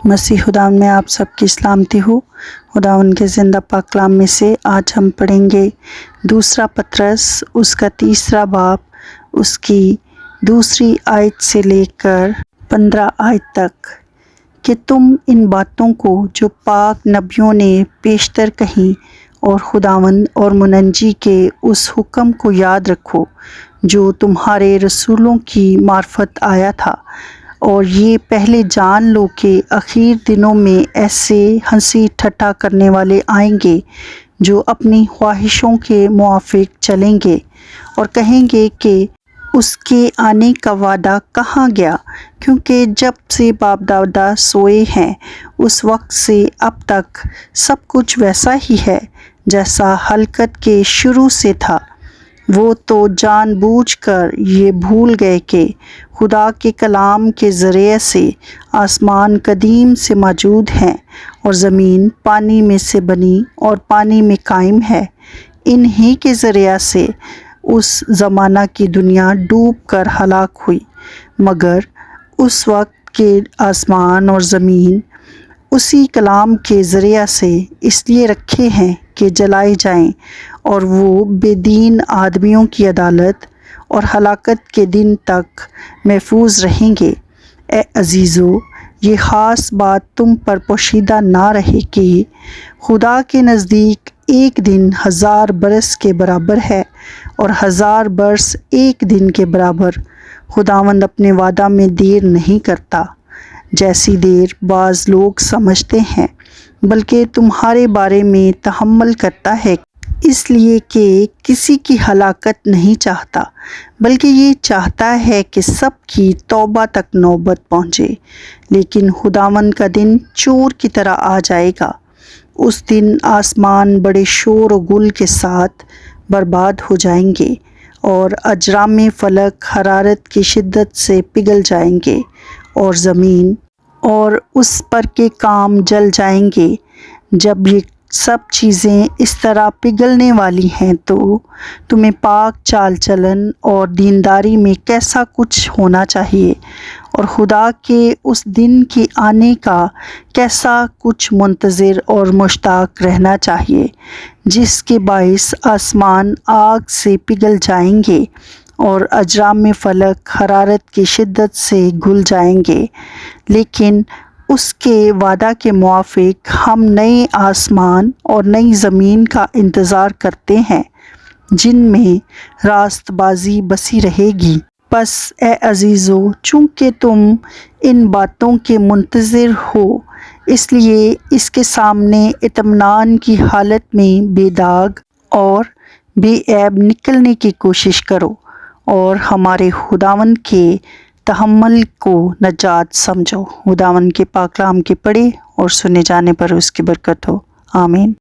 مسیح خداوند میں آپ سب کی سلامتی ہو۔ خداوند کے زندہ پاک کلام میں سے آج ہم پڑھیں گے دوسرا پطرس اس کا 3 باب، اس کی 2 آیت سے لے کر 15 آیت تک، کہ تم ان باتوں کو جو پاک نبیوں نے پیشتر کہیں اور خداوند اور منجی کے اس حکم کو یاد رکھو جو تمہارے رسولوں کی معرفت آیا تھا، اور یہ پہلے جان لو کہ اخیر دنوں میں ایسے ہنسی ٹھٹھا کرنے والے آئیں گے جو اپنی خواہشوں کے موافق چلیں گے اور کہیں گے کہ اس کے آنے کا وعدہ کہاں گیا، کیونکہ جب سے باپ دادا سوئے ہیں اس وقت سے اب تک سب کچھ ویسا ہی ہے جیسا خلقت کے شروع سے تھا۔ وہ تو جان بوجھ کر یہ بھول گئے کہ خدا کے کلام کے ذریعے سے آسمان قدیم سے موجود ہیں اور زمین پانی میں سے بنی اور پانی میں قائم ہے۔ انہی کے ذریعے سے اس زمانہ کی دنیا ڈوب کر ہلاک ہوئی، مگر اس وقت کے آسمان اور زمین اسی کلام کے ذریعے سے اس لیے رکھے ہیں کہ جلائے جائیں، اور وہ بے دین آدمیوں کی عدالت اور ہلاکت کے دن تک محفوظ رہیں گے۔ اے عزیزو، یہ خاص بات تم پر پوشیدہ نہ رہے کہ خدا کے نزدیک ایک دن 1000 برس کے برابر ہے، اور 1000 برس ایک دن کے برابر۔ خداوند اپنے وعدہ میں دیر نہیں کرتا، جیسی دیر بعض لوگ سمجھتے ہیں، بلکہ تمہارے بارے میں تحمل کرتا ہے، اس لیے کہ کسی کی ہلاکت نہیں چاہتا، بلکہ یہ چاہتا ہے کہ سب کی توبہ تک نوبت پہنچے۔ لیکن خداوند کا دن چور کی طرح آ جائے گا۔ اس دن آسمان بڑے شور و گل کے ساتھ برباد ہو جائیں گے، اور اجرام فلک حرارت کی شدت سے پگھل جائیں گے، اور زمین اور اس پر کے کام جل جائیں گے۔ جب یہ سب چیزیں اس طرح پگھلنے والی ہیں تو تمہیں پاک چال چلن اور دینداری میں کیسا کچھ ہونا چاہیے، اور خدا کے اس دن کے آنے کا کیسا کچھ منتظر اور مشتاق رہنا چاہیے، جس کے باعث آسمان آگ سے پگھل جائیں گے اور اجرام فلک حرارت کی شدت سے گل جائیں گے۔ لیکن اس کے وعدہ کے موافق ہم نئے آسمان اور نئی زمین کا انتظار کرتے ہیں جن میں راست بازی بسی رہے گی۔ پس اے عزیزو، چونکہ تم ان باتوں کے منتظر ہو، اس لیے اس کے سامنے اطمینان کی حالت میں بے داغ اور بے عیب نکلنے کی کوشش کرو، اور ہمارے خداوند کے تحمل کو نجات سمجھو۔ خداوند کے پاک کلام کے پڑھے اور سنے جانے پر اس کی برکت ہو، آمین۔